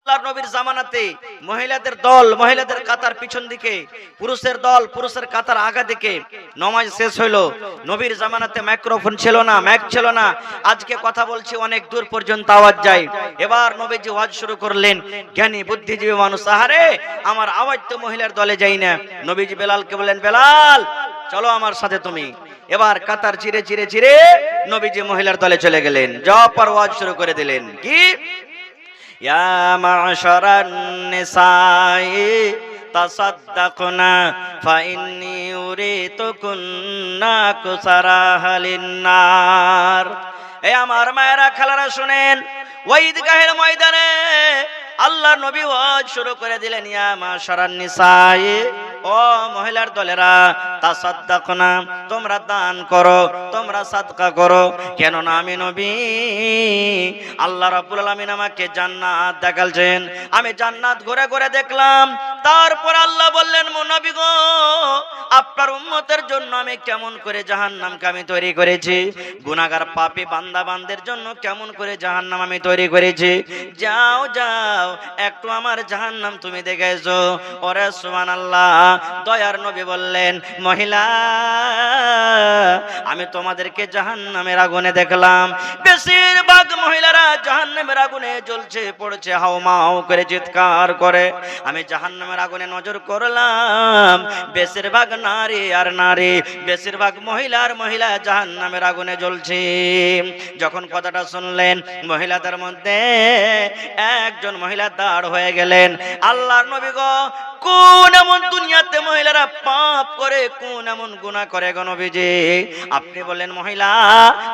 আল্লাহর নবীর জামানাতে মহিলাদের দল মহিলাদের কাতার পিছন দিকে, পুরুষের দল পুরুষের কাতার আগা দিকে। নামাজ শেষ হইলো। নবীর জামানাতে মাইক্রোফোন ছিল না, মাইক ছিল না। আজকে কথা বলছি অনেক দূর পর্যন্ত আওয়াজ যায়। এবার নবীজি ওয়াজ শুরু করলেন। জ্ঞানী বুদ্ধিজীবী মানুষ, আহারে আমার আওয়াজ তো মহিলার দলে যাই না। নবীজি বেলালকে বললেন, বেলাল চলো আমার সাথে তুমি। এবার কাতার চিরে চিরে চিরে নবীজি মহিলার দলে চলে গেলেন। জব পর ওয়াজ শুরু করে দিলেন, কি ইয়া মা'শারান নিসাই তাসাদ্দাকনা ফাইন্নী উরিতুকুন্না কুসারাহালিন নার। এ আমার মায়েরা খালারা শুনেন, ওই ঈদগাহের ময়দানে আল্লাহ নবী ওয়াজ শুরু করে দিলেন, ইয়া মা'শারান নিসাই, ও মহিলার দলেরা, তাসাদ্দাকনা, তোমরা দান করো, তোমরা সাদকা করো। কেন না আমি নবী, আল্লাহ রাব্বুল আলামিন আমাকে জান্নাত দেখালছেন। আমি জান্নাত ঘুরে ঘুরে দেখলাম। তারপর আল্লাহ বললেন, নবী গো, আপনার উম্মতের জন্য আমি কেমন করে জাহান্নামকে আমি তৈরি করেছি, গুনাহগার পাপী বান্দা বান্দের জন্য কেমন করে জাহান্নাম আমি তৈরি করেছি। যাও যাও একটু আমার জাহান্নাম তুমি দেখে এসো। ওরে সুবহানাল্লাহ। দয়ার নবী বললেন, মহিলা আমি তোমাদেরকে জাহান্নামের আগুনে দেখলাম। বেশিরভাগ মহিলারা জাহান্নামের আগুনে জ্বলছে পড়ছে, হাউমাউ করে চিৎকার করে। আমি জাহান্নামের আগুনে নজর করলাম, বেশিরভাগ নারী আর নারী, বেশিরভাগ মহিলার মহিলা জাহান্নামের আগুনে জ্বলছে। যখন কথাটা শুনলেন, মহিলাদের মধ্যে একজন মহিলা দাঁড় হয়ে গেলেন। আল্লাহর নবী গো, কোন এমন দুনিয়াতে মহিলারা পাপ করে, কোন এমন গুনাহ করে গো নবীজি? আপনি বলেন, মহিলা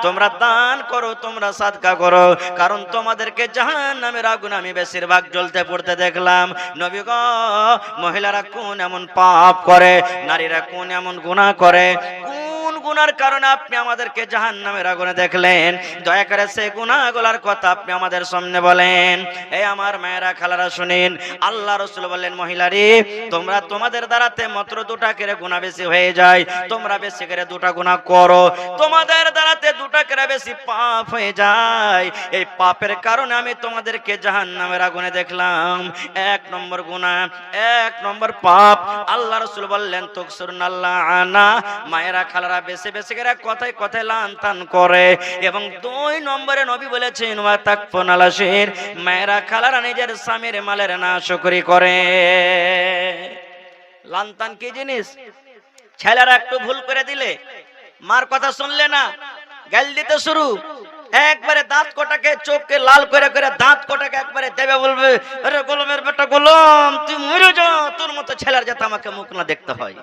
তোমরা দান করো, তোমরা সাদকা করো, কারণ তোমাদেরকে জাহান্নামের আগুনে আমি বেশিরভাগ জ্বলতে পড়তে দেখলাম। নবী গো, মহিলারা কোন এমন পাপ করে, নারীরা কোন এমন গুনাহ করে, গুনার কারণে আপনি আমাদেরকে জাহান্নামের আগুনে দেখলেন? দয়া করে সেই গুনাহগুলোর কথা আপনি আমাদের সামনে বলেন। এই আমার মায়েরা খালারা শুনেন, আল্লাহ রাসূল বললেন, মহিলারে তোমরা তোমাদের দ্বারাতে মাত্র দুটা করে গুনাহ বেশি হয়ে যায়, তোমরা বেশি করে দুটা গুনাহ করো। তোমাদের দ্বারাতে দুটা করে বেশি পাপ হয়ে যায়, এই পাপের কারণে আমি তোমাদেরকে জাহান্নামের আগুনে দেখলাম। এক নম্বর গুনাহ, এক নম্বর পাপ। আল্লাহ রাসূল বললেন, তুকসুরুনাল্লাহ আনা, মায়েরা খালারা বেশি বেশি করে কথায় কথায় লানতান করে। এবং দুই নম্বরে নবী বলেছেন, ওয়া তাকফুনাল আশির, মায়েরা খালারা নিজের স্বামীর মালের নাশকরি করে। লানতান কি জিনিস? ছেলেরা একটু ভুল করে দিলে, মার কথা শুনলে না, গাল দিতে শুরু, একবারে দাঁত কোটাকে চোখকে লাল করে করে দাঁত কোটাকে একবারে দেবে, বলবে, আরে গোলামের বেটা গোলাম তুই মরে যা, তোর মতো ছেলের যাতে আমাকে মুখ না দেখতে হয়,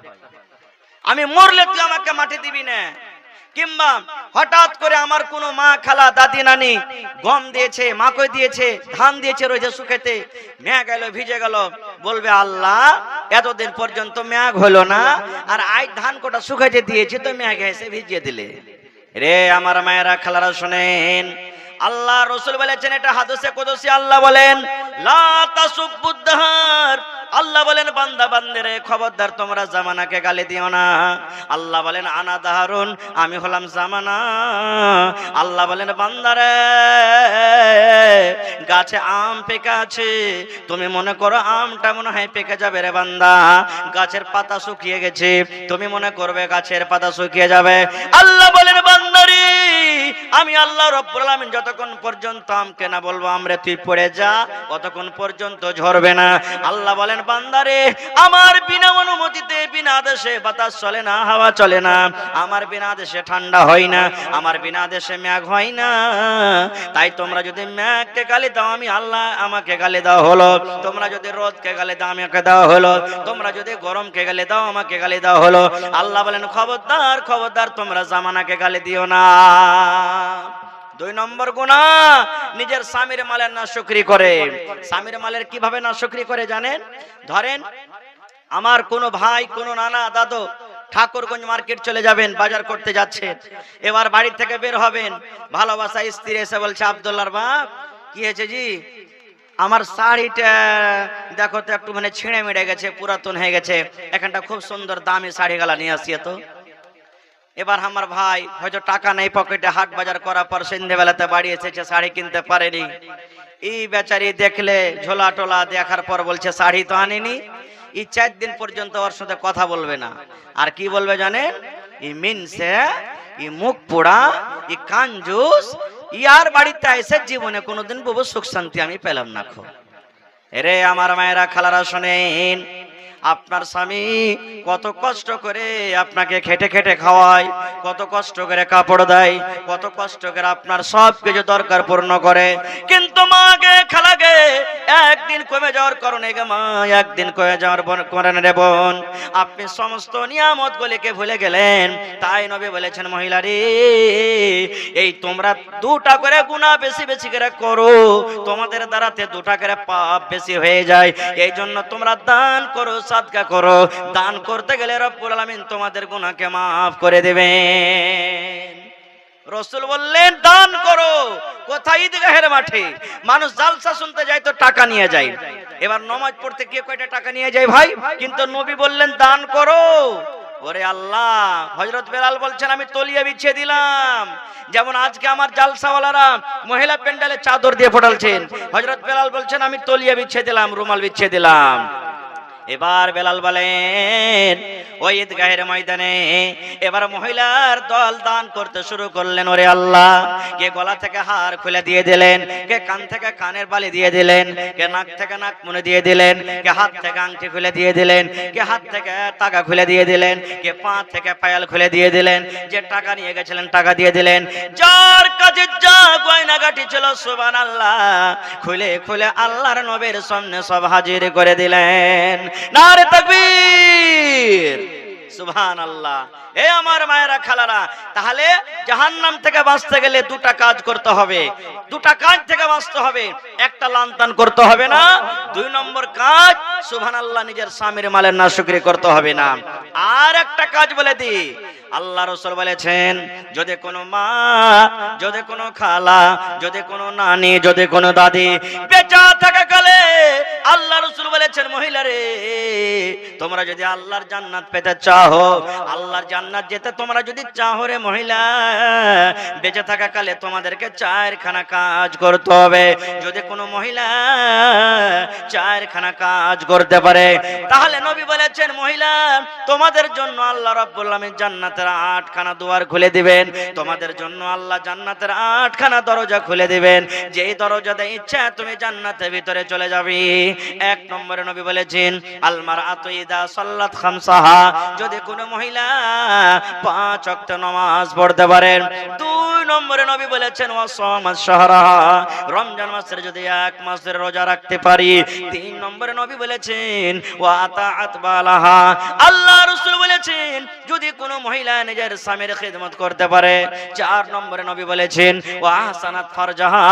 আমি মরলে তুই আমাকে মাটি দিবি না। কিংবা হঠাৎ করে আমার কোনো মা খালা দাদি নানি গম দিয়েছে, মাকৈ দিয়েছে, ধান দিয়েছে রোজে শুকাইতে, মেঘ গেল ভিজে গেল, বলবে আল্লাহ এতদিন পর্যন্ত মেঘ হলো না, আর আজ ধান কোটা শুকাইতে দিয়েছে তো মেঘ এসে ভিজিয়ে দিলে। রে আমার মায়েরা খালারা শুনেন, আল্লাহ রাসূল বলেছেন, এটা হাদিসে কুদসি, আল্লাহ বলেন, লা তাসুব্বুদ দাহার, আল্লাহ বলেন বান্দা বান্দিরে খবরদার তোমরা জামানাকে গালি দিও না। আল্লাহ বলেন, আনা দাহারুন, আমি হলাম জামানা। আল্লাহ বলেন, বান্দারে গাছে আম পেকে আছে, তুমি মনে করো আমটা মনে হয় পেকে যাবে রে বান্দা, গাছের পাতা শুকিয়ে গেছে, তুমি মনে করবে গাছের পাতা শুকিয়ে যাবে। আল্লাহ বলেন, বান্দারে আমি আল্লাহ রাব্বুল আলামিন যতক্ষণ পর্যন্ত আমকে না বলবো আমরে তুই পড়ে যা, ততক্ষণ পর্যন্ত ঝরবে না। আল্লাহ বলেন, বান্দারে আমার বিনা অনুমতিতে বিনা আদেশে বাতাস চলে না, হাওয়া চলে না, আমার বিনা আদেশে ঠান্ডা হয় না, আমার বিনা আদেশে মেঘ হয় না। তাই তোমরা যদি মেঘকে গালি দাও আমি আল্লাহ আমাকে গালি দেওয়া হলো, তোমরা যদি রোদকে গালি দাও আমাকে দেওয়া হলো, তোমরা যদি গরমকে গালি দাও আমাকে গালি দেওয়া হলো। আল্লাহ বলেন, খবরদার খবরদার তোমরা জামানাকে গালি দিও না। দুই নম্বর গুনাহ, নিজের স্বামীর মালের নাশকরি করে। স্বামীর মালের কিভাবে নাশকরি করে জানেন? ধরেন আমার কোনো ভাই, কোনো নানা, দাদু ঠাকুরগঞ্জ মার্কেট চলে যাবেন, বাজার করতে যাচ্ছেন, এবার বাড়ি থেকে বের হবেন, ভালোবাসা স্ত্রী এসে বলছে, আব্দুল্লাহর বাপ কি হয়েছে জি, আমার শাড়িটা দেখো তো একটু মানে ছিঁড়ে মিড়ে গেছে, পুরাতন হয়ে গেছে, এখানটা খুব সুন্দর দামি শাড়ি গালা নিয়ে আসিয়ে তো। এবার আমার ভাই হয়তো টাকা নেই পকেটে, হাট বাজার করার পর সন্ধ্যেবেলাতে বাড়ি এসেছে, শাড়ি কিনতে পারেনি। এই বেচারি দেখলে ঝোলা টোলা দেখার পর বলছে শাড়ি তো আনিনি। এই 4 দিন পর্যন্ত ওর সাথে কথা বলবে না। আর কি বলবে জানেন? ই মিনসে, ই মুখ পোড়া, ই কাঞ্জুস, ইয়ার বাড়িতে এসে জীবনে কোনোদিন বহু সুখ শান্তি আমি পেলাম না। খো এরে আমার মায়েরা খালারা শোনেন, আপনার স্বামী কত কষ্ট করে আপনাকে খেটে খেটে খাওয়ায়, কত কষ্ট করে কাপড় দেয়, কত কষ্ট করে আপনার সব কিছু দরকার পূর্ণ করে, কিন্তু মাকে খালাকে একদিন কমে যাওয়ার কারণে গে মা, একদিন কমে যাওয়ার কারণে রে বোন, আপনি সমস্ত নিয়ামত গুলিকে ভুলে গেলেন। তাই নবী বলেছেন, মহিলারে এই তোমরা 2টা করে গুনাহ বেশি বেশি করে করো, তোমাদের দ্বারাতে 2টা করে পাপ বেশি হয়ে যায়। এই জন্য তোমরা দান করো, সাদকা করো। দান করতে গেলে রব্বুল আলামিন তোমাদের গুনাহকে মাফ করে দেবেন। রাসূল বললেন দান করো। কোথায়? ঈদগাহের মাঠে মানুষ জালসা শুনতে যায় তো টাকা নিয়ে যায়। এবার নামাজ পড়তে কে কয়টা টাকা নিয়ে যায় ভাই? কিন্তু নবী বললেন দান করো। ওরে আল্লাহ, হযরত বেলাল বলছেন আমি তলিয়া বিছিয়ে দিলাম। যেমন আজকে আমার জালসাওয়ালারা মহিলা প্যান্ডেলে চাদর দিয়ে ফোটালছেন, হযরত বেলাল বলছেন আমি তলিয়া বিছিয়ে দিলাম, রুমাল বিছিয়ে দিলাম। এবার বেলাল বলেন ওই ঈদগাহের ময়দানে এবার মহিলার দল দান করতে শুরু করলেন। ওরে আল্লাহ, কে গলা থেকে হার খুলে দিয়ে দিলেন, কে কান থেকে কানের বালি দিয়ে দিলেন, কে নাক থেকে নাক মুনে দিয়ে দিলেন, কে হাত থেকে আংটি খুলে দিয়ে দিলেন, কে হাত থেকে টাকা খুলে দিয়ে দিলেন, কে পা থেকে পায়াল খুলে দিয়ে দিলেন, যে টাকা নিয়ে গেছিলেন টাকা দিয়ে দিলেন, যার কাছে যা গয়নাগাটি ছিল সুবহানাল্লাহ খুলে খুলে আল্লাহর নবীর সামনে সব হাজির করে দিলেন। নারে তাকবীর, সুবহানাল্লাহ। এ আমার মায়েরা খালারা, তাহলে জাহান্নাম থেকে বাঁচতে গেলে 2টা কাজ করতে হবে। 2টা কাজ থেকে বাঁচতে হবে। একটা লান্তান করতে হবে না, 2 নম্বর কাজ সুবহানাল্লাহ নিজের স্বামীর মালের নাশুকরি করতে হবে না। আর একটা কাজ বলে দি, আল্লাহ রাসূল বলেছেন যদি কোনো মা, যদি কোনো খালা, যদি কোনো নানি, যদি কোনো দাদি বেঁচে থাকা কালে আল্লাহ রাসূল বলেছেন মহিলারে তোমরা যদি আল্লাহর জান্নাত পেতে চাও, আল্লাহর জান্নাত যেতে তোমরা যদি চাও রে মহিলা, বেঁচে থাকা কালে তোমাদেরকে 4খানা কাজ করতে হবে। যদি কোনো মহিলা 4খানা কাজ করতে পারে তাহলে নবী বলেছেন মহিলা তোমাদের জন্য আল্লাহ রাব্বুল আলামিন জান্নাতের 8খানা দুয়ার খুলে দিবেন, তোমাদের জন্য আল্লাহ জান্নাতের 8খানা দরজা খুলে দিবেন। যেই দরজাতে ইচ্ছা তুমি জান্নাতের ভিতরে চলে যাবে। 1 নম্বরে নবী বলেছেন আল মারআতু ইদা সাল্লাত খামসাহা, যদি কোনো মহিলা 5 ওয়াক্ত নামাজ পড়তে পারেন। 2 নম্বরে নবী বলেছেন ওয়াসামাত শাহরাহা, রমজান মাসের যদি 1 মাসের রোজা রাখতে পারি। 3 নম্বরে নবী বলেছেন ওয়া আতাআত বালাহা, আল্লাহ রাসূল বলেছেন যদি কোনো মহিলা নিজের স্বামীর খিদমত করতে পারে। 4 নম্বরে নবী বলেছেন ওয়া আহসানাত ফারজাহা,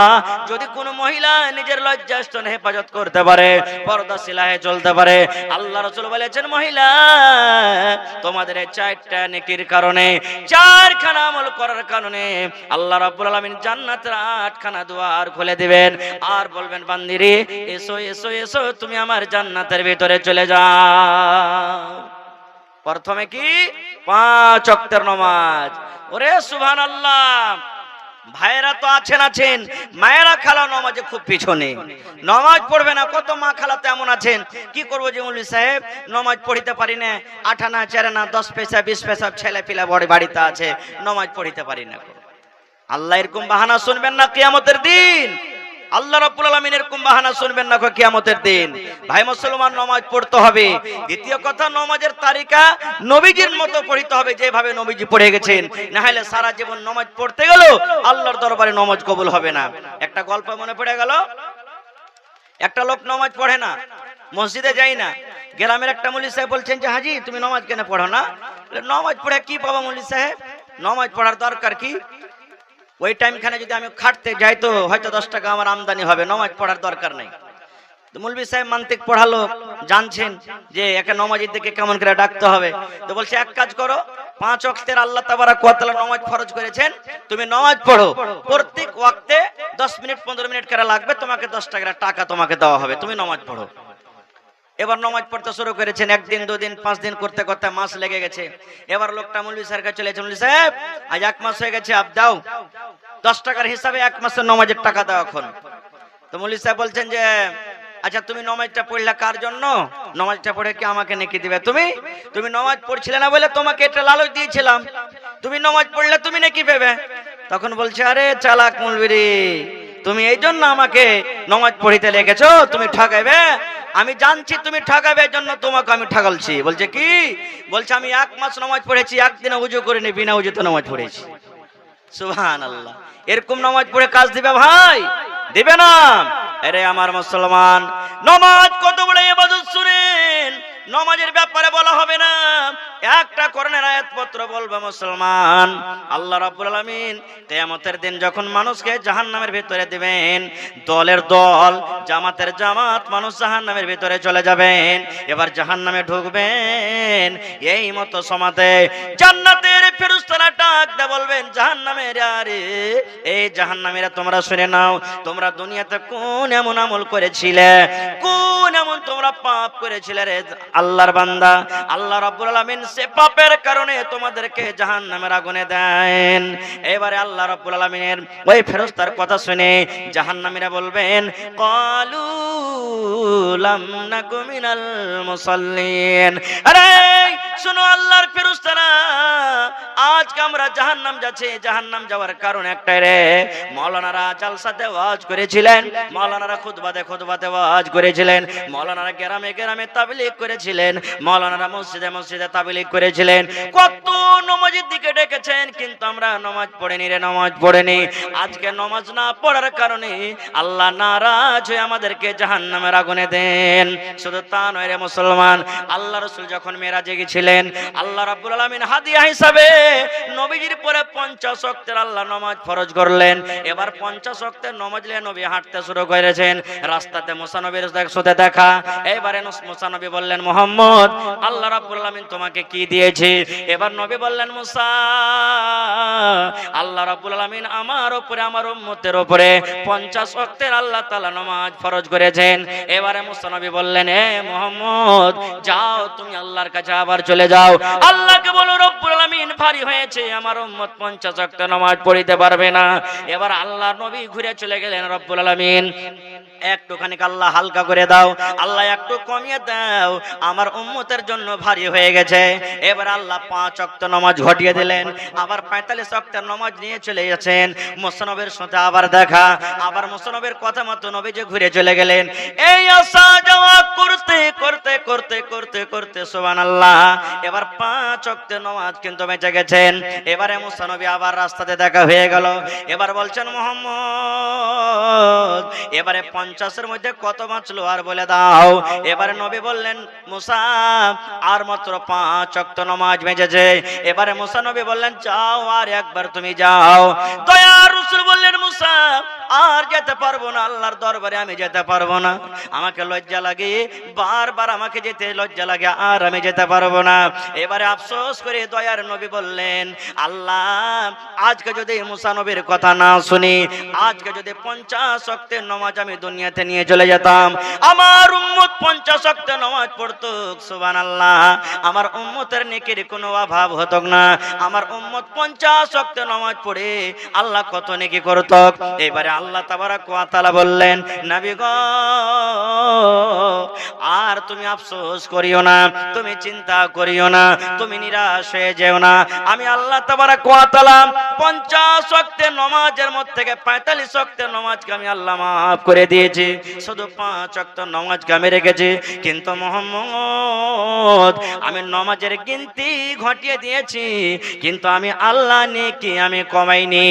যদি কোনো মহিলা নিজের লজ্জাস্থান হেফাজত করতে পারে, পর্দা সিলাহে চলতে পারে। আল্লাহ রাসূল বলেছেন মহিলা তোমাদের এই 4টা নেকির কারণে, 4খানা আমল করার কারণে আল্লাহ রাব্বুল আলামিন জান্নাতের 8খানা দুয়ার খুলে দিবেন। আর বলবেন বান্দিরে এসো এসো এসো তুমি আমার জান্নাতের ভিতরে চলে যাও। প্রথমে কি 5 ওয়াক্তের নামাজ। ওরে সুবহানাল্লাহ, ভাইরা তো আছেন, মায়েরা খালা নামাজে খুব পিছনে, নামাজ পড়বে না। কত মা খালা তো এমন আছেন, কি করবো যে মৌলভী সাহেব নামাজ পড়িতে পারি না, 8 আনা 4 আনা 10 পয়সা 20 পয়সা ছেলে পিলা বড় বাড়িতে আছে, নামাজ পড়িতে পারি না। আল্লাহ এরকম বাহানা শুনবেন না কিয়ামতের দিন। আল্লাহ রাব্বুল আলামিন এরকম বাহানা শুনবেন না কিয়ামতের দিন। ভাই মুসলমান, নামাজ পড়তে হবে। দ্বিতীয় কথা, নামাজের তারিকা নবীজির মতো পড়তে হবে, যেভাবে নবীজি পড়ে গেছেন। না হলে সারা জীবন নামাজ পড়তে গেল আল্লাহর দরবারে নামাজ কবুল হবে না। একটা গল্প মনে পড়ে গেল, একটা লোক নামাজ পড়ে না, মসজিদে যায় না। গ্রামের একটা মৌলভী সাহেব বলছেন যে হাজি তুমি নামাজ কেন পড়ো না? নামাজ পড়ে কি পাবো মৌলভী সাহেব, নামাজ পড়ার দরকার কি? ওই টাইমখানে যদি আমি খাটতে যাই তো হয়তো 10 টাকা আমার আমদানি হবে, নামাজ পড়ার দরকার নেই। তো মৌলভী সাহেব মান্তিক পড়ালো, জানছেন যে একে নামাজের দিকে কেমন করে ডাকতে হবে। তো বলছে এক কাজ করো, 5 ওয়াক্তের আল্লাহ তাবারক ওয়া তাআলা নামাজ ফরজ করেছেন, তুমি নামাজ পড়ো। প্রত্যেক ওয়াক্তে 10 মিনিট 15 মিনিট করে লাগবে, তোমাকে 10 টাকা তোমাকে দেওয়া হবে, তুমি নামাজ পড়ো। এবার নামাজ পড়তে শুরু করেছেন, একদিন দুদিন 5 দিন করতে করতে মাস লেগে গেছে। এবার লোকটা মৌলভী স্যারের কাছে চলে এসে, মৌলভী সাহেব আজ 1 মাস হয়ে গেছে, আপ দাও 10 টাকার হিসাবে 1 মাসের নামাজের টাকা দাও এখন। তো মৌলভী সাহেব বলছেন যে আচ্ছা তুমি নামাজটা পড়লে কার জন্য? নামাজটা পড়ে কি আমাকে নেকি দিবে? তুমি নামাজ পড়ছিলে না বলে তোমাকে এটা লালচ দিয়েছিলাম, তুমি নামাজ পড়লে তুমি নেকি পাবে। তখন বলছে আরে চালাক মৌলভী রে, তুমি এই জন্য আমাকে নামাজ পড়িতে লেগেছো, তুমি ঠকাইবে। আমি জানছি তুমি ঠকাবে, এই জন্য তোমাকে আমি ঠকালছি। বলছে কি? বলছে আমি 1 মাস নামাজ পড়েছি, একদিনে ওযু করিনি, বিনা ওযুতে নামাজ পড়েছি। সুবহানাল্লাহ। এরকম নামাজ পড়ে কাজ দিবে ভাই? দিবে না। আরে আমার মুসলমান, নামাজ কত বড় ইবাদত শুনেন। নামাজের ব্যাপারে বলা হবে না, একটা কোরআনের আয়াতপত্র বলবে মুসলমান। আল্লাহ রাব্বুল আলামিন কিয়ামতের দিন যখন মানুষকে জাহান্নামের ভিতরে দিবেন, দলের দল জামাতের জামাত মানুষ জাহান্নামের ভিতরে চলে যাবেন। এবার জাহান্নামে ঢুকবেন, এই মতো সমাতে জান্নাতের ফেরেশতারা ডাক দিয়ে বলবেন জাহান্নামের, আরে এই জাহান্নামীরা তোমরা শুনে নাও, তোমরা দুনিয়াতে কোন এমন আমল করেছিলে, কোন এমন তোমরা পাপ করেছিলে রে আল্লাহর বান্দা। আল্লাহ রাব্বুল আলামিন সে পাপের কারণে তোমাদেরকে জাহান্নামের আগুনে দেন। এবারে আল্লাহ রাব্বুল আলামিনের ওই ফেরেশতার কথা শুনে জাহান্নামীরা বলবেন ক্বালু লাম নাকু মিনাল মুসাল্লিন। আরে শুনো আল্লাহর ফেরেশতারা, আজকে আমরা জাহান্নাম যাচ্ছি, জাহান্নাম যাওয়ার কারণ একটাই রে। মাওলানারা জালসাতে ওয়াজ করেছিলেন, মাওলানারা খুতবাতে ওয়াজ করেছিলেন, মাওলানারা গ্রামে গ্রামে তাবলীগ করেছিলেন, মাওলানারা মসজিদে মসজিদে তাবলীগ করেছিলেন, কত নামাজের দিকে ডেকেছেন, কিন্তু আমরা নামাজ পড়িনি রে, নামাজ পড়িনি। আজকে নামাজ না পড়ার কারণে আল্লাহ নারাজ হয়ে আমাদেরকে জাহান্নামের আগুনে দেন। শুধু তা নয় রে মুসলমান, আল্লাহ রাসূল যখন মেরাজে গিয়েছিলেন, আল্লাহ রাব্বুল আলামিন হাদিয়া হিসাবে নবীজির পরে 50 ওয়াক্তের আল্লাহ নামাজ ফরজ করলেন। এবার 50 ওয়াক্তের নামাজ নিয়ে নবী হাঁটতে শুরু করেছেন। রাস্তাতে মুসা নবীর সাথে দেখা। এবারে মুসা নবী বললেন মুহাম্মদ, আল্লাহ রাব্বুল আলামিন তোমাকে কি দিয়েছে? এবার নবী বললেন মুসা, আল্লাহ রাব্বুল আলামিন আমার উপরে, আমার উম্মতের উপরে 50 ওয়াক্তের আল্লাহ তাআলা নামাজ ফরজ করেছেন। এবারে মুসা নবী বললেন এ মুহাম্মদ, যাও তুমি আল্লাহর কাছে আবার চলে যাও, আল্লাহকে বলো রব্বুল আলামিন ভারী হয়েছে, আমার উম্মত 50 ওয়াক্ত নামাজ পড়িতে পারবে না। এবার আল্লাহর নবী ঘুরে চলে গেলেন, রব্বুল আলামিন একটুখানি আল্লাহ হালকা করে দাও, আল্লাহ একটু কমিয়ে দাও, আমার উম্মতের জন্য ভারী হয়ে গেছে। এবার আল্লাহ 5 ওয়াক্ত নামাজ ঘটিয়ে দিলেন, আবার 45 ওয়াক্তের নামাজ নিয়ে চলে যাচ্ছেন। মুসা নবীর সাথে আবার দেখা, আবার মুসা নবীর কথা মতো নবী যে ঘুরে চলে গেলেন। এই আসা যাওয়া করতে করতে করতে করতে করতে সুবহানাল্লাহ, এবার 5 ওয়াক্তের নামাজ কিন্তু বেঁচে গেছেন। এবারে মুসা নবী আবার রাস্তাতে দেখা হয়ে গেল। এবার বলছেন মুহাম্মদ, এবারে 50-এর মধ্যে কত বাঁচলো আর বলে দাও। এবারে নবী বললেন মুসা, আর মাত্র 5 ওয়াক্ত নামাজ বেঁচেছে। এবারে মুসা নবী বললেন যাও, আর একবার তুমি যাও। দয়ার রাসূল বললেন মুসা আর যেতে পারবো না, আল্লাহর দরবারে আমি যেতে পারবো না, আমাকে লজ্জা লাগে, বারবার আমাকে যেতে লজ্জা লাগে, আর আমি যেতে পারবো না। এবারে আফসোস করে দয়ার নবী বললেন আল্লাহ, আজকে যদি মুসা নবীর কথা না শুনি, আজকে যদি 50 ওয়াক্তের নামাজ আমি দুনিয়াতে নিয়ে চলে যেতাম, আমার উম্মত 50 ওয়াক্তের নামাজ পড়তো, সুবহানাল্লাহ, আমার উম্মতের নেকির কোনো অভাব হতো না। আমার উম্মত 50 ওয়াক্তের নামাজ পড়ে আল্লাহ কত নেকি করত। এবারে আল্লাহ তাবারাক ওয়া তাআলা বললেন নবী গো, আর তুমি আফসোস করিও না, তুমি চিন্তা করিও না, তুমি নিরাশ হয়ে যেও না। আমি আল্লাহ তাবারাক ওয়া তাআলা 50 ওয়াক্তের নামাজের মধ্যে থেকে 45 ওয়াক্তের নামাজকে আমি আল্লাহ মাফ করে দিয়েছি, শুধু 5 ওয়াক্তের নামাজকে আমি রেখেছি। কিন্তু মুহাম্মদ, আমি নামাজের গিনতি ঘটিয়ে দিয়েছি, কিন্তু আমি আল্লাহ নেকি আমি কমাইনি।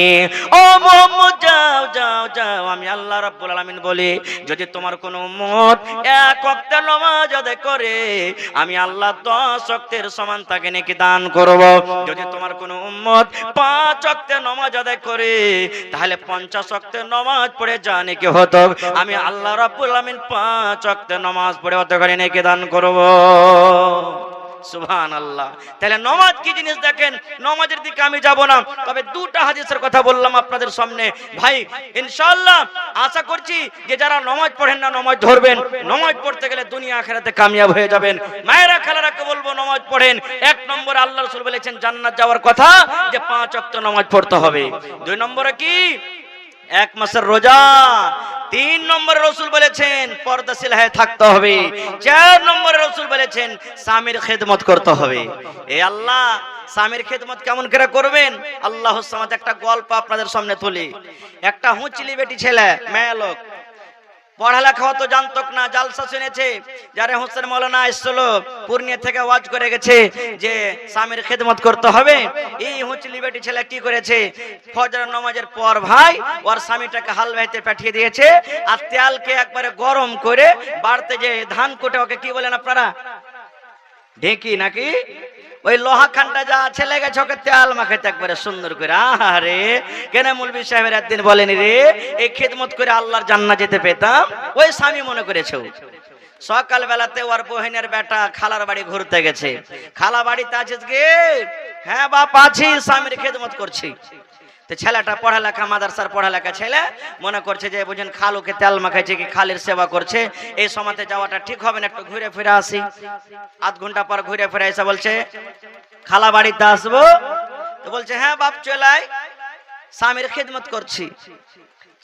ও মুহাম্মদ যাও যাও যাও, আমি আল্লাহ রাব্বুল আলামিন বলি যদি তোমার কোন উম্মত 1 ওয়াক্তের নামাজ আদায় করে, আমি আল্লাহ 10 ওয়াক্তের সমান তাকে নেকি দান করব। যদি তোমার কোন উম্মত 5 ওয়াক্তের নামাজ আদায় করে, তাহলে 50 ওয়াক্তের নামাজ পড়ে যা নেকি হতো, আমি আল্লাহ রাব্বুল আলামিন 5 ওয়াক্তের নামাজ পড়ে অত করে নেকি দান করব। সুবহানাল্লাহ। তাহলে নামাজ কি জিনিস দেখেন, নামাজের দিকে আমি যাব না, তবে দুটা হাদিসের কথা বললাম আপনাদের সামনে। ভাই ইনশাআল্লাহ আশা করছি যে যারা নামাজ পড়েন না নামাজ ধরবেন, নামাজ পড়তে গেলে দুনিয়া আখিরাতে কামিয়াব হয়ে যাবেন। মায়েরা খালারাকে বলবো নামাজ পড়েন। এক নম্বরে আল্লাহ রাসূল বলেছেন জান্নাত যাওয়ার কথা যে 5 ওয়াক্ত নামাজ পড়তে হবে। 2 নম্বরে কি, 1 মাসের রোজা। 3 নম্বরে রাসূল বলেছেন পর্দাশীল হয়ে থাকতে হবে। 4 নম্বরে রাসূল বলেছেন স্বামীর খেদমত করতে হবে। এ আল্লাহ, স্বামীর খেদমত কেমন করে করবেন? আল্লাহর সামাদ একটা গল্প আপনাদের সামনে তুলি। একটা হুঁচলি বেটি ছেলে, মেয়ে লোক, পড়ালেখা হতো জানতো না, জালসা শুনেছে। যারা হোসেন মৌলানা আসছিল পূর্ণিয়া থেকে ওয়াজ করে গেছে যে স্বামীর খেদমত করতে হবে। এই হুঁচলি বেটি ছেলে কি করেছে, ফজর নামাজের পর ভাই ওর স্বামীটাকে হাল বাইতে পাঠিয়ে দিয়েছে, আর তেলকে একবারে গরম করে বাড়তে যে ধান কোটে, ওকে কি বলেন আপনারা, ঢেকি নাকি, ওই লোহা খানটা যা ছেলে গেছে ওকে তেল মাখাইতে একবারে সুন্দর করে। আরে কেন মৌলভী সাহেবের একদিন বলেনি রে, এই খেদমত করে আল্লাহর জান্নাত যেতে পেতাম? ওই স্বামী মনে করেছে। সকাল বেলাতে ওর বহিনের বেটা খালার বাড়ি ঘুরতে গেছে। খালা বাড়িতে আছিস গে? হ্যাঁ বাপ আছি, স্বামীর খেদমত করছি। তো ছেলেটা পড়ালেখা, মাদ্রাসার পড়ালেখা ছেলে, মনে করছে যে বুঝেন খালুকে তেল মাখাইছে কি খালির সেবা করছে, এই সময়তে যাওয়াটা ঠিক হবে না, একটু ঘুরে ফিরে আসি। আধ ঘন্টা পর ঘুরে ফিরে এসে বলছে খালা বাড়িতে আসবো। তো বলছে হ্যাঁ বাপ চলে আয়, স্বামীর খেদমত করছি।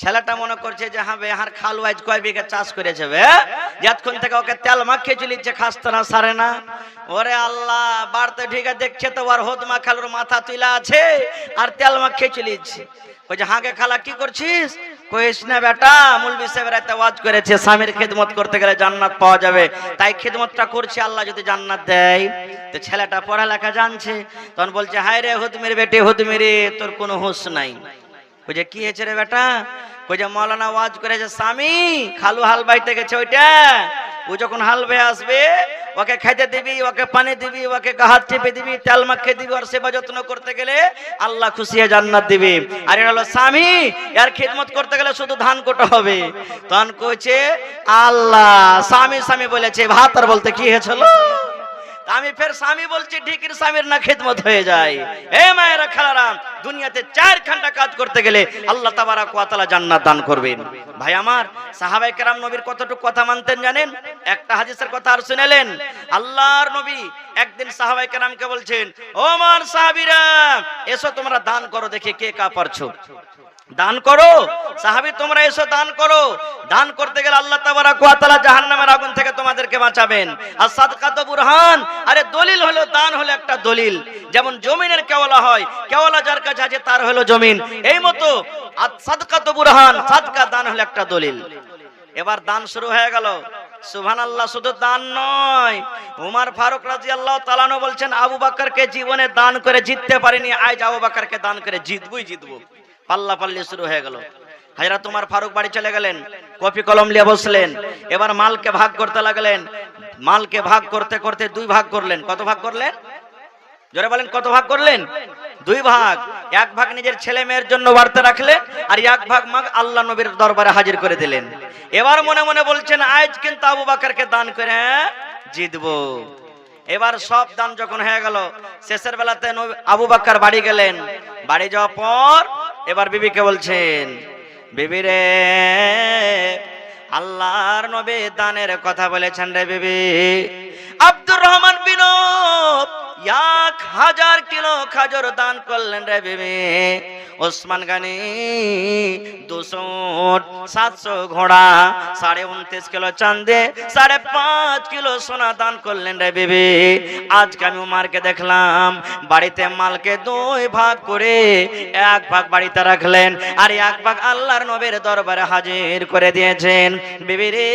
ছেলেটা মনে করছে যে হ্যাঁ আর খালু আজ কয় বিঘা চাষ করেছে, যতক্ষণ থেকে ওকে তেল মাখিয়ে চলিচ্ছে, খাসতে না সারে না। ওরে আল্লাহ, বাড়তে ঠিক আছে দেখছে তো ওর হোদমা খালুর মাথা তুলা আছে আর তেল মাখিয়ে চলিচ্ছে। ওই যে হাঁকে খালা কি করছিস? কইস না বেটা, মৌলভী সাহেবের একটা ওয়াজ করেছে স্বামীর খেদমত করতে গেলে জান্নাত পাওয়া যাবে, তাই খেদমতটা করছি, আল্লাহ যদি জান্নাত দেয়। তো ছেলেটা পড়ালেখা জানছে, তখন বলছে হায় রে হুদমির বেটে, হুদমিরে তোর কোনো হুঁশ নাই। কই যে কি হয়েছে রে বেটা? কই যে মৌলানা ওয়াজ করেছে স্বামী খালু হাল বাইতে গেছে, ওইটা ও যখন হাল বেয়ে আসবে ওকে খাইতে দিবি, ওকে পানি দিবি, ওকে হাত চেপে দিবি, তেল মাখিয়ে দিবি, ওর সেবা যত্ন করতে গেলে আল্লাহ খুশি হয়ে জান্নাত দিবি। আর এটা হলো স্বামী, এর খিদমত করতে গেলে শুধু ধান কোটা হবে। তখন কইছে আল্লাহ, স্বামী স্বামী বলেছে, ভাত আর বলতে কি হয়েছিল? আমি ফের স্বামী বলছি, ঠিকই স্বামীর না খেদমত হয়ে যায়। হে মায়েরা খালারা, দুনিয়াতে 4 ঘন্টা কাজ করতে গেলে আল্লাহ তাবারক ওয়া তাআলা জান্নাত দান করবেন। ভাই আমার, সাহাবায়ে কেরাম নবীর কতটুকু কথা মানতেন জানেন? একটা হাদিসের কথা আর শুনেলেন। আল্লাহর নবী একদিন সাহাবায়ে কেরামকে বলছেন, ও আমার সাহাবীরা, এসো তোমরা দান করো, দেখি কে কা পারছো, দান করো। সাহাবী তোমরা এসো দান করো। দান করতে গেলে আল্লাহ তাবারক ওয়া তাআলা জাহান্নামের আগুন থেকে তোমাদেরকে বাঁচাবেন। আর সাদকাত বুরহান, আরে দলিল হলো, দান হলো একটা দলিল। যেমন জমিনের কেওয়ালা হয়, কেওয়ালা যার কাছে আছে তার হলো জমিন, এই মতো আর সাদকাত বুরহান, সাদকা দান হলো একটা দলিল। এবার দান শুরু হয়ে গেল। সুবহানাল্লাহ, শুধু দান নয়, উমর ফারুক রাদিয়াল্লাহু তাআলা আনহু বলছেন আবু বকরকে জীবনে দান করে জিততে পারিনি, আজ আবু বকরকে দান করে জিতবই জিতবো। পাল্লা পাল্লি শুরু হয়ে গেল। হযরত উমর ফারুক বাড়ি চলে গেলেন, কপি কলম নিয়ে বসলেন, এবার মালকে ভাগ করতে লাগলেন। মালকে ভাগ করতে করতে 2 ভাগ করলেন। কত ভাগ করলেন? জোরে বলেন, কত ভাগ করলেন? 2 ভাগ। 1 ভাগ নিজের ছেলে মেয়ের জন্য বাড়তে রাখলেন, আর 1 ভাগ মাগ আল্লাহ নবীর দরবারে হাজির করে দিলেন। এবার মনে মনে বলছেন আজ কিন্তু আবু বকরকে দান করে জিতবো। এবার সব দান যখন হয়ে গেল, শেষের বেলাতে আবু বকর বাড়ি গেলেন। বাড়ি যাওয়ার পর এবার বিবিকে বলছেন, বিবি রে, আল্লাহর নবী দানের কথা বলেছেন রে বিবি। আব্দুর রহমান বিন 1000 কিলো খাজর দান করলেন রে বিবি। ওসমান গানি 200 উট, 700 ঘোড়া, 29.5 কিলো চাঁদে, 5.5 কিলো সোনা দান করলেন রে বিবি। আজকে আমি উমারকে দেখলাম বাড়িতে মালকে 2 ভাগ করে 1 ভাগ বাড়িতে রাখলেন, আর 1 ভাগ আল্লাহর নবীর দরবারে হাজির করে দিয়েছেন। বিবি রে,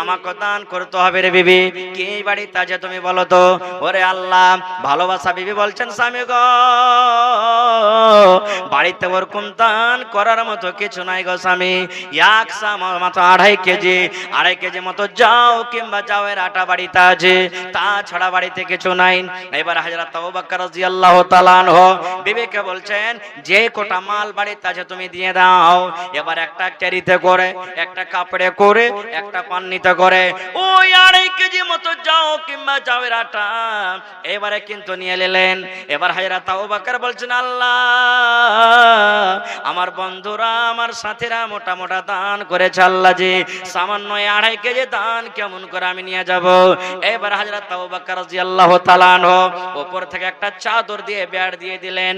আমাকে দান করতে হবে রে বিবি। কি বাড়িতে আছে তুমি বলো তো? ওরে আল্লাহ, ভালোবাসা বিবি বলছেন স্বামী গো, বাড়িতে ওরকম দান করার মতো কিছু নাই গো স্বামী। একশা মতো 2.5 কেজি 2.5 কেজি মতো যাও কিংবা যাওয়ের আটা বাড়িতে আছে, তাছাড়া বাড়িতে কিছু নাই। এবার হযরত আবু বকর রাদিয়াল্লাহু তাআলা আনহু বিবিকে বলছেন যে কোটা মাল বাড়িতে আছে তুমি দিয়ে দাও। এবার একটা ক্যারিতে করে, একটা কাপড়ে করে, একটা পান্নিতে করে ওই 2.5 কেজি মতো যাও কিংবা যাওয়ের আটা এবারে কিন্তু নিয়ে নিলেন। এবার হযরত আবু বকর বলছেন আল্লাহ আমার বন্ধুরা আমার সাথীরা মোটা মোটা দান করেছে, আল্লাহ জি সামান্য 2.5 কেজি দান কেমন করে আমি নিয়ে যাব। এবার হযরত আবু বকর রাদিয়াল্লাহু তাআলা আনহু উপর থেকে একটা চাদর দিয়ে বেড় দিয়ে দিলেন,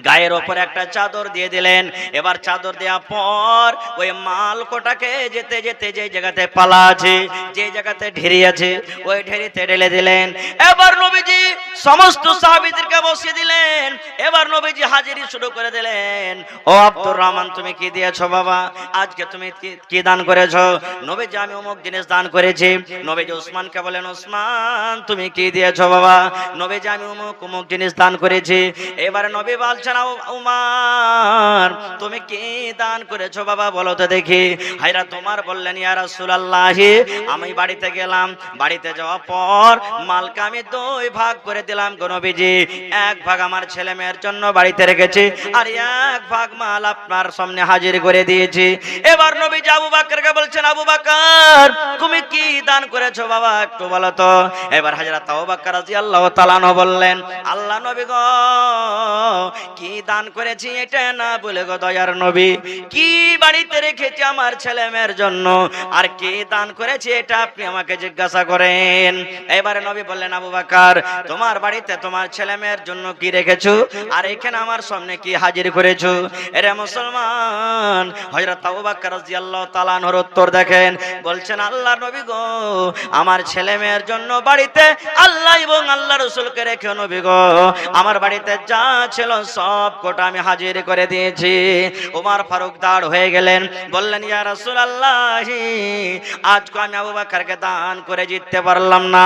গায়ের ওপরে একটা চাদর দিয়ে দিলেন। এবার চাদর দেওয়ার পর ওই মাল কোটাকে যেতে যেতে যে জায়গাতে পালা আছে, যে জায়গাতে ঢেরি আছে ওই ঢেরিতে ঢেলে দিলেন। এবার নবীজি সমস্ত সাহাবীদেরকে বসিয়ে দিলেন। এবার নবীজি হাজিরি শুরু করে দিলেন। ও আব্দুর রহমান তুমি কি দিয়েছো বাবা, আজকে তুমি কি দান করেছো? নবীজি আমি অমুক জিনিস দান করেছি। নবীজি উসমানকে বলেন উসমান তুমি কি দিয়েছো বাবা? নবীজি আমি অমুক অমুক জিনিস দান করেছি। এবারে নবী বলছেন উমর তুমি কি দান করেছো বাবা বলো তো দেখি। হযরত উমর বললেন ইয়া রাসূলুল্লাহ আমি বাড়িতে গেলাম, বাড়িতে যাওয়ার পর মালকে আমি 2 ভাগ করে দিলাম গো নবীজি। 1 ভাগ আমার ছেলে মেয়ের জন্য বাড়িতে রেখেছি, আর 1 ভাগ মাল আপনার সামনে হাজির করে দিয়েছি। এবার নবীজি আবু বকরকে বলছেন আবু বকর তুমি কি দান করেছো বাবা একটু বলো তো। এবার হযরত আবু বকর রাদিয়াল্লাহু তাআলা আনহু বললেন আল্লাহ নবী গো কি দান করেছি এটা না বলে গো দয়ার নবী, কি বাড়িতে রেখেছি আমার ছেলে মেয়ের জন্য আর কি দান করেছি এটা আপনি আমাকে জিজ্ঞাসা করেন। এবারে নবী বললেন আবু বকর তোমার বাড়িতে তোমার ছেলে মেয়ের জন্য কি রেখেছো আর এখানে আমার সামনে কি হাজির করেছো। এরে মুসলমান হযরত আবু বকর রাদিয়াল্লাহু তাআলা আনহুর উত্তর দেখেন, বলছেন আল্লাহ নবী গো আমার ছেলে মেয়ের জন্য বাড়িতে আল্লাহ এবং আল্লাহ রাসূলকে রেখে নবী গো আমার বাড়িতে যা ছিল সব কোটা আমি হাজির করে দিয়েছি। ওমর ফারুক দাঁড় হয়ে গেলেন, বললেন ইয়া রাসূলুল্লাহ আজকে আমি আবু বকরকে দান করে জিততে পারলাম না,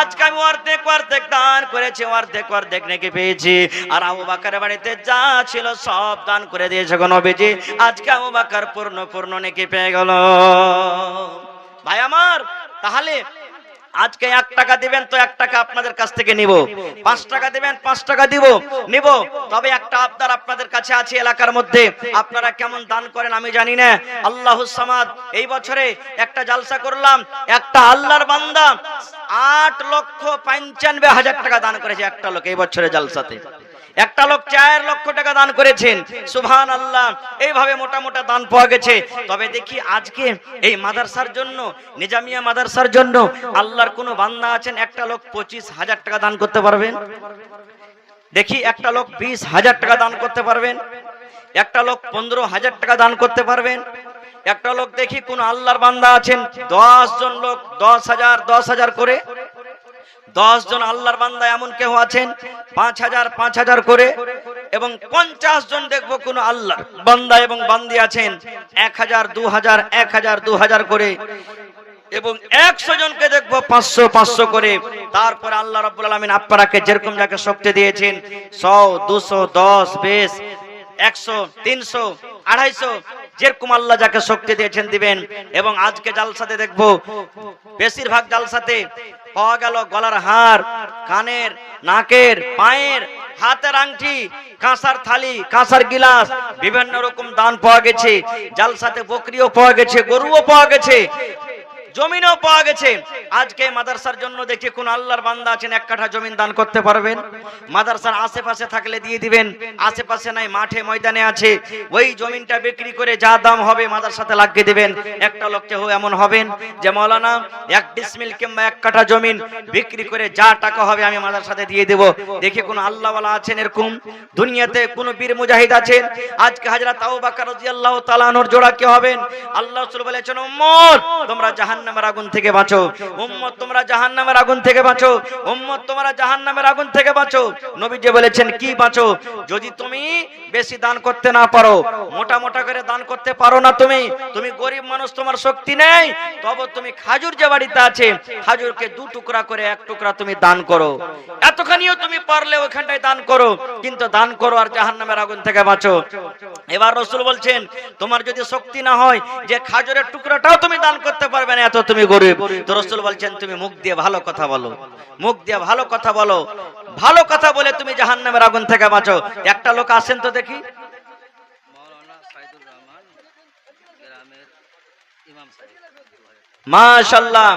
আজকে আমি অর্ধেক অর্ধেক দান করেছি, অর্ধেক অর্ধেক নেকি পেয়েছি, আর আবু বকরের বাড়িতে যা ছিল সব দান করে দিয়েছে গো নবীজি, আজকে আবু বকর পূর্ণ পূর্ণ নেকি পেয়ে গেল। ভাই আমার তাহলে আজকে 1 টাকা দিবেন তো 1 টাকা আপনাদের কাছ থেকে নিব, 5 টাকা দিবেন 5 টাকা নিব। তবে একটা আবদার আপনাদের কাছে আছে এলাকার মধ্যে, আপনারা কেমন দান করেন আমি জানি না। আল্লাহুস সামাদ এই বছরে একটা জালসা করলাম, একটা আল্লাহর বান্দা 8,95,000 টাকা দান করেছে একটা লোক এই বছরের জালসাতে। একটা লোক 4 লক্ষ টাকা দান করেছেন, সুবহানাল্লাহ। এইভাবে মোটা মোটা দান পাওয়া গেছে। তবে দেখি আজকে এই মাদ্রাসার জন্য, নিজামিয়া মাদ্রাসার জন্য আল্লাহর কোন বান্দা আছেন একটা লোক 25,000 টাকা দান করতে পারবেন? দেখি একটা লোক 20,000 টাকা দান করতে পারবেন? একটা লোক 15,000 টাকা দান করতে পারবেন? একটা লোক দেখি কোন আল্লাহর বান্দা আছেন 10 জন লোক 10,000 করে, 10 জন আল্লাহর বান্দা এমন কেউ আছেন 5,000 করে, এবং 50 জন দেখবো কোন আল্লাহর বান্দা এবং বান্দি আছেন 1,000 2,000 করে, এবং 100 জনকে দেখবো 500 করে। তারপর আল্লাহ রাব্বুল আলামিন আপনারাকে যেরকম যাকে শক্তি দিয়েছেন 100 200 10 20 100 300 250 যেরকম আল্লাহ যাকে শক্তি দিয়েছেন দিবেন। এবং আজকে জালসাতে দেখবো বেশিরভাগ জালসাতে পাওয়া গেল গলার হার, কানের, নাকের, পায়ের, হাতের আংটি, কাঁসার থালি, কাঁসার গিলাস, বিভিন্ন রকম দান পাওয়া গেছে। জালসাতে বকরিও পাওয়া গেছে, গরুও পাওয়া গেছে, জমিনও পাওয়া গেছে। আজকে মাদ্রাসার জন্য দেখি কোন আল্লাহর বান্দা আছেন 1 কাঠা জমিন দান করতে পারবেন? মাদ্রাসার আশেপাশে থাকলে দিয়ে দিবেন, আশেপাশে নাই মাঠে ময়দানে আছে, ওই জমিনটা বিক্রি করে যা দাম হবে মাদ্রাসাতে লাগিয়ে দিবেন। একটা লোককে এমন হবেন যে মাওলানা 1 ডিসমিল কিংবা 1 কাঠা জমিন বিক্রি করে যা টাকা হবে আমি মাদ্রাসাতে দিয়ে দেব। দেখি কোন আল্লাহওয়ালা আছেন এরকম? দুনিয়াতে কোন বীর মুজাহিদ আছেন? আজকে হযরত আবু বকর রাদিয়াল্লাহু তাআলা আনহুর জোড়া কি হবেন? আল্লাহ রাসূল বলেছেন উম্মত তোমরা জাহান্নামের আগুন থেকে বাঁচো। উম্মত তোমরা জাহান্নামের আগুন থেকে বাঁচো, উম্মত তোমরা জাহান্নামের আগুন থেকে বাঁচো। নবীজি বলেছেন কি বাঁচো? যদি তুমি বেশি দান করতে না পারো, মোটা মোটা করে দান করতে পারো না, তুমি গরিব মানুষ, তোমার শক্তি নেই, তবে তুমি খাজুর যে বাড়িতে আছে খাজুরকে 2 টুকরা করে 1 টুকরা তুমি দান করো। এতখানিও তুমি পারলে ওখানটায় দান করো, কিন্তু দান করো আর জাহান্নামের আগুন থেকে বাঁচো। এবার রাসূল বলছেন তোমার যদি শক্তি না হয় যে খাজুরের টুকরাটাও তুমি দান করতে পারবে না, এত তুমি গরিব, তো রাসূল বলছেন তুমি মুখ দিয়ে ভালো কথা বলো, মুখ দিয়ে ভালো কথা বলো, ভালো কথা বলে তুমি জাহান্নামের আগুন থেকে বাঁচো। একটা লোক আসেন তো দেখি, মাওলানা সাইদুর রহমান গ্রামের ইমাম সাহেব, মাশাআল্লাহ।